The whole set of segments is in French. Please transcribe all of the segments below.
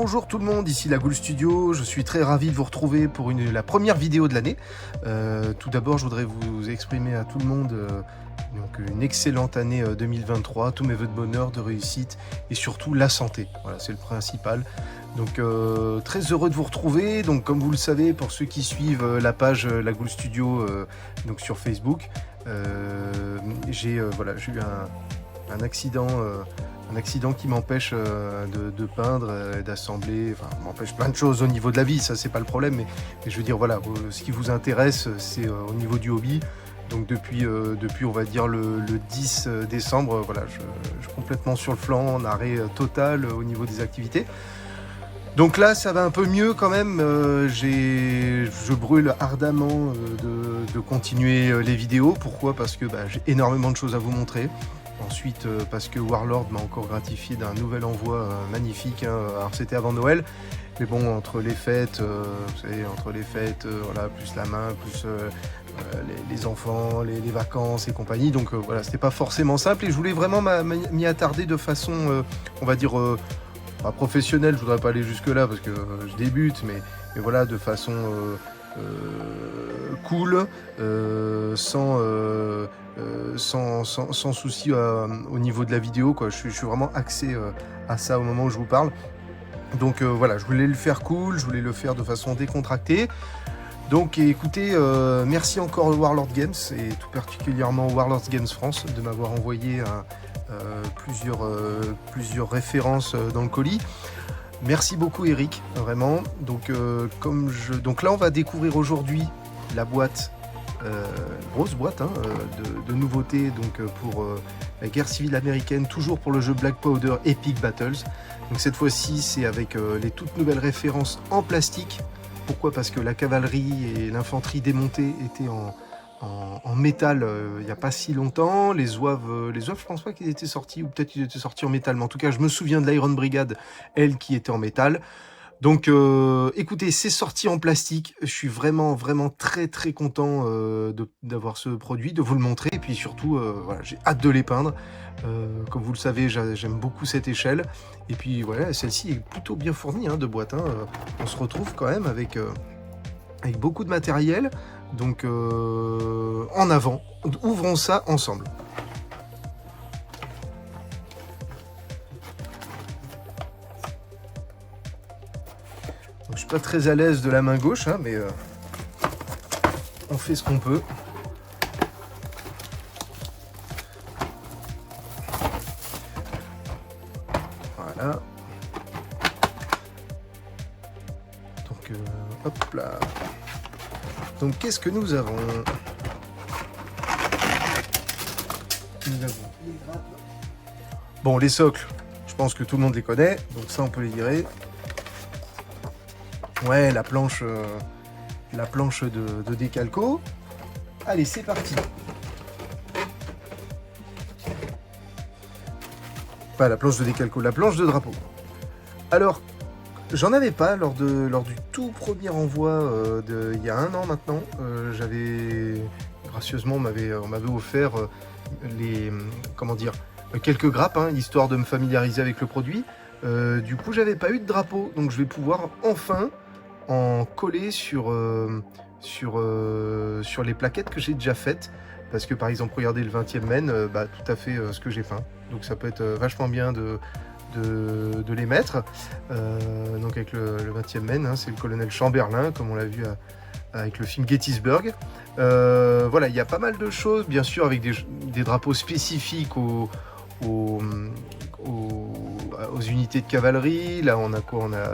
Bonjour tout le monde, ici la Goule Studio, je suis très ravi de vous retrouver pour la première vidéo de l'année. Tout d'abord, je voudrais vous exprimer à tout le monde donc une excellente année 2023, tous mes vœux de bonheur, de réussite et surtout la santé. Voilà, c'est le principal. Donc très heureux de vous retrouver. Donc comme vous le savez, pour ceux qui suivent la page La Goule Studio donc sur Facebook, j'ai eu un accident qui m'empêche de peindre, d'assembler, enfin m'empêche plein de choses au niveau de la vie, ça c'est pas le problème, mais je veux dire voilà, ce qui vous intéresse c'est au niveau du hobby. Donc depuis on va dire le 10 décembre, voilà, je suis complètement sur le flanc, en arrêt total au niveau des activités. Donc là ça va un peu mieux quand même, je brûle ardemment de continuer les vidéos. Pourquoi? Parce que j'ai énormément de choses à vous montrer. Ensuite, parce que Warlord m'a encore gratifié d'un nouvel envoi magnifique, hein. Alors c'était avant Noël, mais bon, entre les fêtes, vous savez, voilà, plus la main, plus les enfants, les vacances et compagnie, donc voilà, c'était pas forcément simple et je voulais vraiment m'y attarder de façon, on va dire, pas professionnelle, je voudrais pas aller jusque là parce que je débute, mais voilà, de façon cool, sans souci au niveau de la vidéo, quoi. Je suis vraiment axé à ça au moment où je vous parle. Donc voilà, je voulais le faire cool, je voulais le faire de façon décontractée. Donc écoutez, merci encore Warlord Games et tout particulièrement Warlord Games France de m'avoir envoyé plusieurs références dans le colis. Merci beaucoup Eric, vraiment. Donc, donc là on va découvrir aujourd'hui la boîte, grosse boîte hein, de nouveautés donc, pour la guerre civile américaine, toujours pour le jeu Black Powder Epic Battles. Donc cette fois-ci c'est avec les toutes nouvelles références en plastique. Pourquoi? Parce que la cavalerie et l'infanterie démontée étaient en métal il n'y a pas si longtemps. Les zouaves, je pense pas qu'ils étaient sortis, ou peut-être qu'ils étaient sortis en métal, mais en tout cas je me souviens de l'Iron Brigade, elle qui était en métal. Donc écoutez, c'est sorti en plastique, je suis vraiment très très content d'avoir ce produit, de vous le montrer, et puis surtout voilà, j'ai hâte de les peindre. Comme vous le savez, j'aime beaucoup cette échelle, et puis voilà, celle-ci est plutôt bien fournie hein, de boîte, hein. On se retrouve quand même avec beaucoup de matériel, donc en avant, ouvrons ça ensemble. Donc, je suis pas très à l'aise de la main gauche, hein, mais on fait ce qu'on peut. Voilà. Donc hop là. Donc qu'est-ce que nous avons? Bon, les socles, je pense que tout le monde les connaît, donc ça on peut les virer. Ouais, la planche de décalco. Allez, c'est parti. Pas la planche de décalco, la planche de drapeau. Alors, j'en avais pas lors du tout premier envoi il y a 1 an maintenant. J'avais gracieusement on m'avait offert quelques grappes, hein, histoire de me familiariser avec le produit. Du coup, j'avais pas eu de drapeau, donc je vais pouvoir enfin en coller sur les plaquettes que j'ai déjà faites. Parce que par exemple, regardez le 20e men, tout à fait ce que j'ai peint. Donc ça peut être vachement bien de les mettre. Donc avec le 20e men, hein, c'est le colonel Chamberlain, comme on l'a vu avec le film Gettysburg. Voilà, il y a pas mal de choses, bien sûr, avec des drapeaux spécifiques aux unités de cavalerie. Là, on a quoi? On a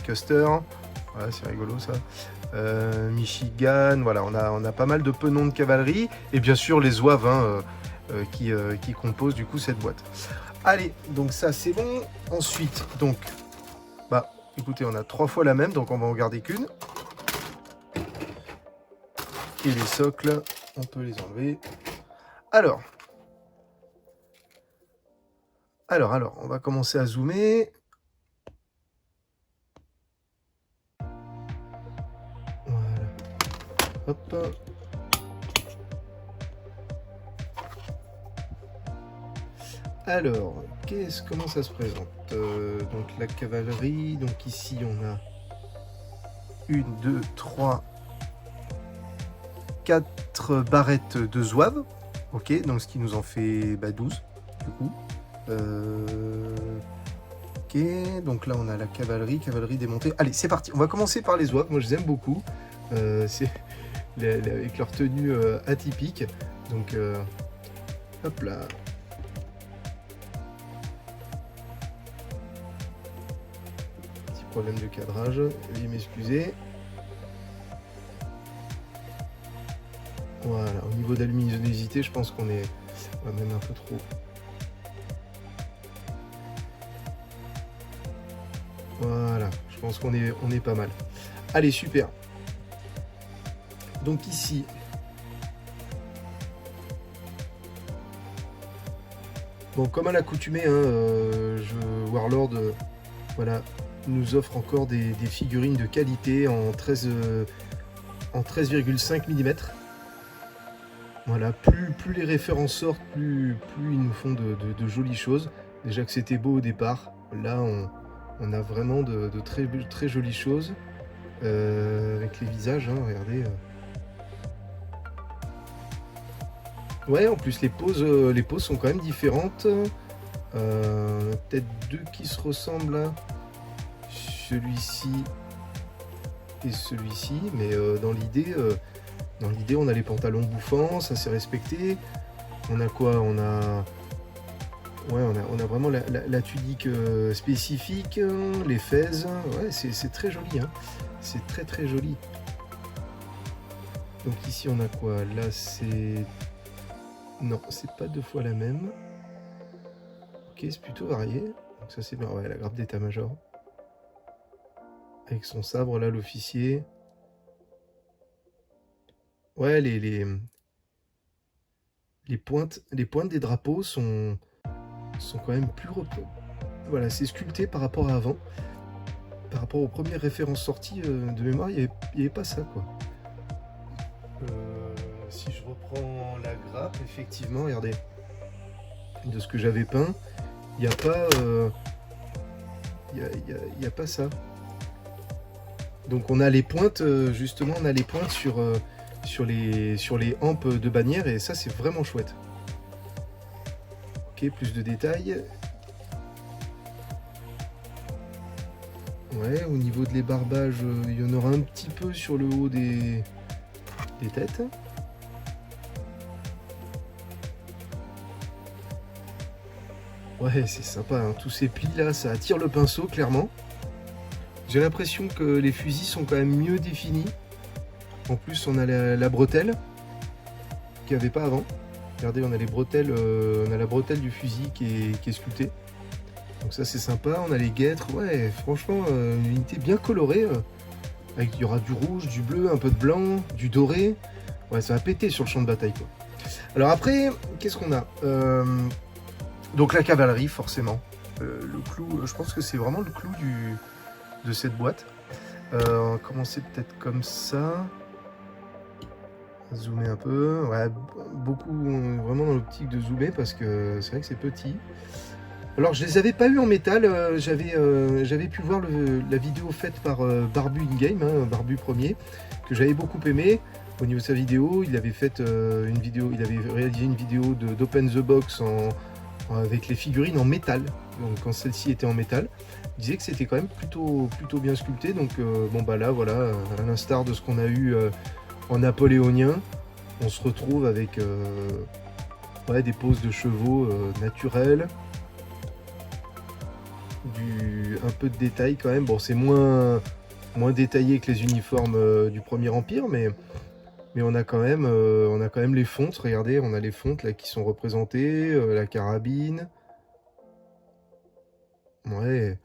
Custer. Voilà, c'est rigolo ça. Michigan, voilà, on a pas mal de penons de cavalerie. Et bien sûr, les zouaves hein, qui composent du coup cette boîte. Allez, donc ça c'est bon. Ensuite, donc, écoutez, on a 3 fois la même, donc on va en garder qu'une. Et les socles, on peut les enlever. Alors, on va commencer à zoomer. Voilà. Hop. Alors, comment ça se présente? Donc la cavalerie, donc ici on a 1, 2, 3, 4 barrettes de zouaves. Ok, donc ce qui nous en fait 12 du coup. Ok, donc là on a la cavalerie démontée. Allez, c'est parti, on va commencer par les zouaves. Moi je les aime beaucoup. C'est avec leur tenue atypique. Donc hop là. Petit problème de cadrage, veuillez m'excuser. Voilà, au niveau de la luminosité, je pense qu'on est même un peu trop. Voilà, je pense qu'on est pas mal. Allez, super. Donc ici, bon, comme à l'accoutumée, Warlord voilà, nous offre encore des figurines de qualité en 13,5 mm. Voilà, plus les références sortent, plus ils nous font de jolies choses. Déjà que c'était beau au départ, là on a vraiment de très jolies choses. Avec les visages, hein, regardez. Ouais, en plus les poses sont quand même différentes. Peut-être deux qui se ressemblent là. Celui-ci et celui-ci, mais dans l'idée on a les pantalons bouffants, ça c'est respecté. On a quoi? On a vraiment la tunique spécifique, les fez. Ouais, c'est très joli, hein. C'est très joli. Donc ici on a quoi? Là c'est... Non, c'est pas deux fois la même. Ok, c'est plutôt varié. Donc ça c'est bien. Ouais, la grappe d'état-major. Avec son sabre là, l'officier. Ouais, les pointes des drapeaux sont quand même plus voilà, c'est sculpté par rapport à avant. Par rapport aux premières références sorties de mémoire, il n'y avait pas ça, quoi. Si je reprends la grappe, effectivement, regardez, de ce que j'avais peint, il n'y a pas y a pas ça. Donc on a les pointes, justement, on a les pointes sur les hampes de bannière, et ça c'est vraiment chouette. Ok, plus de détails. Ouais, au niveau de l'ébarbage, il y en aura un petit peu sur le haut des têtes. Ouais, c'est sympa, hein. Tous ces plis là, ça attire le pinceau, clairement. J'ai l'impression que les fusils sont quand même mieux définis. En plus, on a la bretelle, qu'il n'y avait pas avant. Regardez, on a les bretelles, on a la bretelle du fusil qui est sculptée. Donc ça c'est sympa, on a les guêtres, ouais, franchement, une unité bien colorée. Il y aura du rouge, du bleu, un peu de blanc, du doré. Ouais, ça va péter sur le champ de bataille, quoi. Alors après, qu'est-ce qu'on a? Donc la cavalerie, forcément. Le clou, je pense que c'est vraiment le clou de cette boîte. On va commencer peut-être comme ça. Zoomer un peu. Ouais, beaucoup, vraiment dans l'optique de zoomer parce que c'est vrai que c'est petit. Alors je les avais pas eu en métal, j'avais pu voir la vidéo faite par Barbu InGame, hein, Barbu premier, que j'avais beaucoup aimé. Au niveau de sa vidéo, il avait fait il avait réalisé une vidéo d'Open the Box avec les figurines en métal. Donc quand celle-ci était en métal, il disait que c'était quand même plutôt bien sculpté. Donc bon bah là voilà, à l'instar de ce qu'on a eu en napoléonien, on se retrouve avec ouais, des poses de chevaux naturelles. Un peu de détail quand même. Bon, c'est moins détaillé que les uniformes du Premier Empire, mais on a quand même les fontes. Regardez, on a les fontes là qui sont représentées, la carabine. Ouais,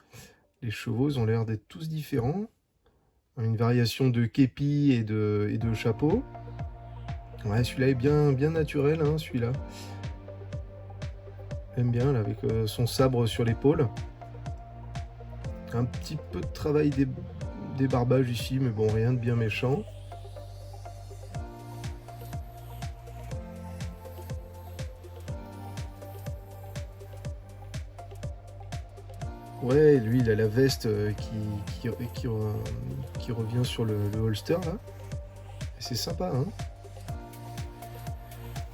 les chevaux ils ont l'air d'être tous différents. Une variation de képi et de chapeau. Ouais, celui-là est bien naturel, hein, celui-là. J'aime bien, là, avec son sabre sur l'épaule. Un petit peu de travail débarbage ici, mais bon, rien de bien méchant. Ouais, lui, il a la veste qui revient sur le holster, là. C'est sympa, hein.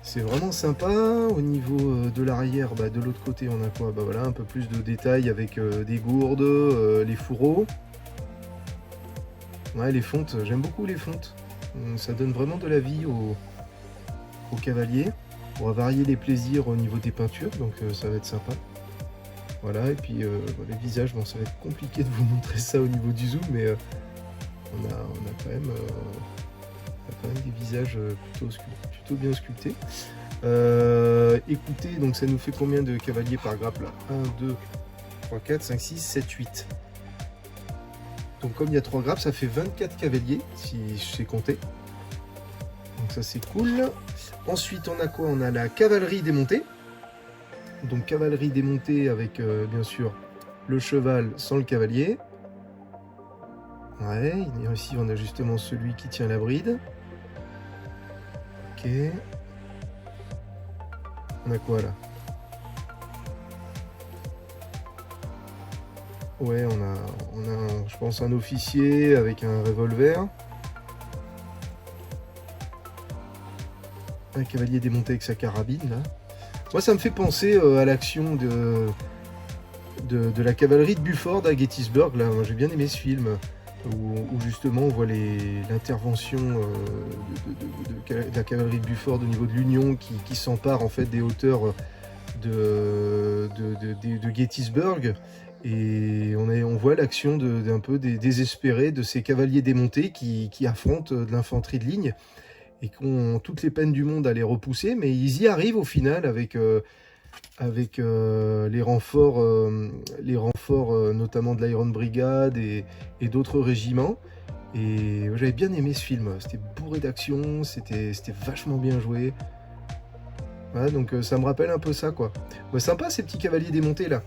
C'est vraiment sympa. Au niveau de l'arrière, de l'autre côté, on a quoi? Voilà, un peu plus de détails avec des gourdes, les fourreaux. Ouais, les fontes, j'aime beaucoup les fontes. Ça donne vraiment de la vie au cavalier. On va varier les plaisirs au niveau des peintures, donc ça va être sympa. Voilà, et puis les visages, bon, ça va être compliqué de vous montrer ça au niveau du zoom, mais on a quand même des visages plutôt bien sculptés. Écoutez, donc ça nous fait combien de cavaliers par grappe là? 1, 2, 3, 4, 5, 6, 7, 8. Donc comme il y a 3 grappes, ça fait 24 cavaliers, si je sais compter. Donc ça c'est cool. Ensuite on a quoi? On a la cavalerie démontée. Donc cavalerie démontée avec bien sûr le cheval sans le cavalier. Ouais, et ici on a justement celui qui tient la bride. Ok. On a quoi là? Ouais, on a je pense un officier avec un revolver. Un cavalier démonté avec sa carabine là. Moi ça me fait penser à l'action de la cavalerie de Buford à Gettysburg là. Moi j'ai bien aimé ce film où justement on voit l'intervention de la cavalerie de Buford au niveau de l'Union qui s'empare en fait des hauteurs de Gettysburg. Et on voit l'action d'un peu désespérée de ces cavaliers démontés qui affrontent de l'infanterie de ligne et qui ont toutes les peines du monde à les repousser, mais ils y arrivent au final avec les renforts notamment de l'Iron Brigade et d'autres régiments. Et j'avais bien aimé ce film, c'était bourré d'action, c'était vachement bien joué. Voilà, donc ça me rappelle un peu ça quoi. Sympa ces petits cavaliers démontés là.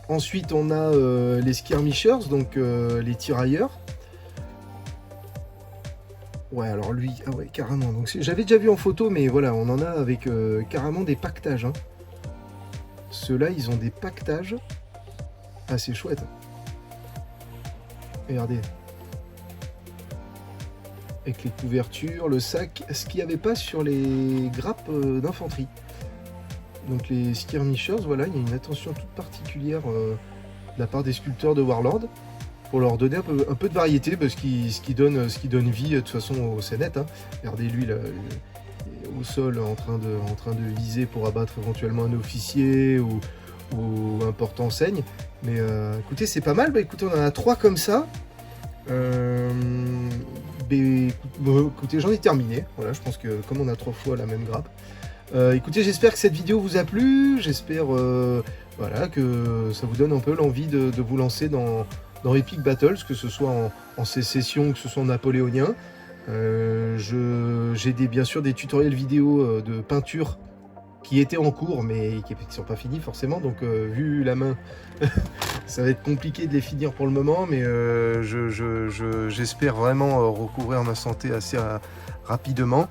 Ensuite on a les skirmishers, donc les tirailleurs. Ouais, alors lui, ah ouais, carrément. Donc j'avais déjà vu en photo, mais voilà, on en a avec carrément des pactages. Hein. Ceux-là, ils ont des pactages. Ah, c'est chouette. Regardez. Avec les couvertures, le sac, ce qu'il n'y avait pas sur les grappes d'infanterie. Donc les skirmishers, voilà, il y a une attention toute particulière de la part des sculpteurs de Warlord. Pour leur donner un peu de variété, ce qui donne vie de toute façon aux scénettes. Hein. Regardez lui là, au sol en train de viser pour abattre éventuellement un officier ou un porte-enseigne. Mais écoutez, c'est pas mal. Écoutez, on en a 3 comme ça. Écoutez, j'en ai terminé. Voilà, je pense que comme on a 3 fois la même grappe. Écoutez, j'espère que cette vidéo vous a plu. J'espère voilà, que ça vous donne un peu l'envie de vous lancer dans Epic Battles, que ce soit en sécession, que ce soit en napoléonien. J'ai bien sûr des tutoriels vidéo de peinture qui étaient en cours, mais qui ne sont pas finis forcément. Donc, vu la main, ça va être compliqué de les finir pour le moment. Mais j'espère vraiment recouvrir ma santé assez rapidement.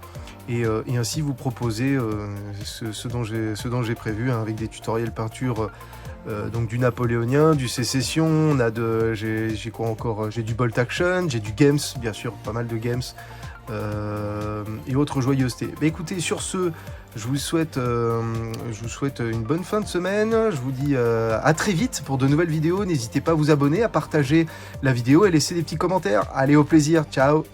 Et ainsi vous proposer ce dont j'ai prévu, hein, avec des tutoriels peinture. Donc du napoléonien, du sécession, j'ai quoi encore? J'ai du bolt action, j'ai du games, bien sûr, pas mal de games, et autres joyeusetés. Mais écoutez, sur ce, je vous souhaite une bonne fin de semaine. Je vous dis à très vite pour de nouvelles vidéos. N'hésitez pas à vous abonner, à partager la vidéo et laisser des petits commentaires. Allez, au plaisir, ciao!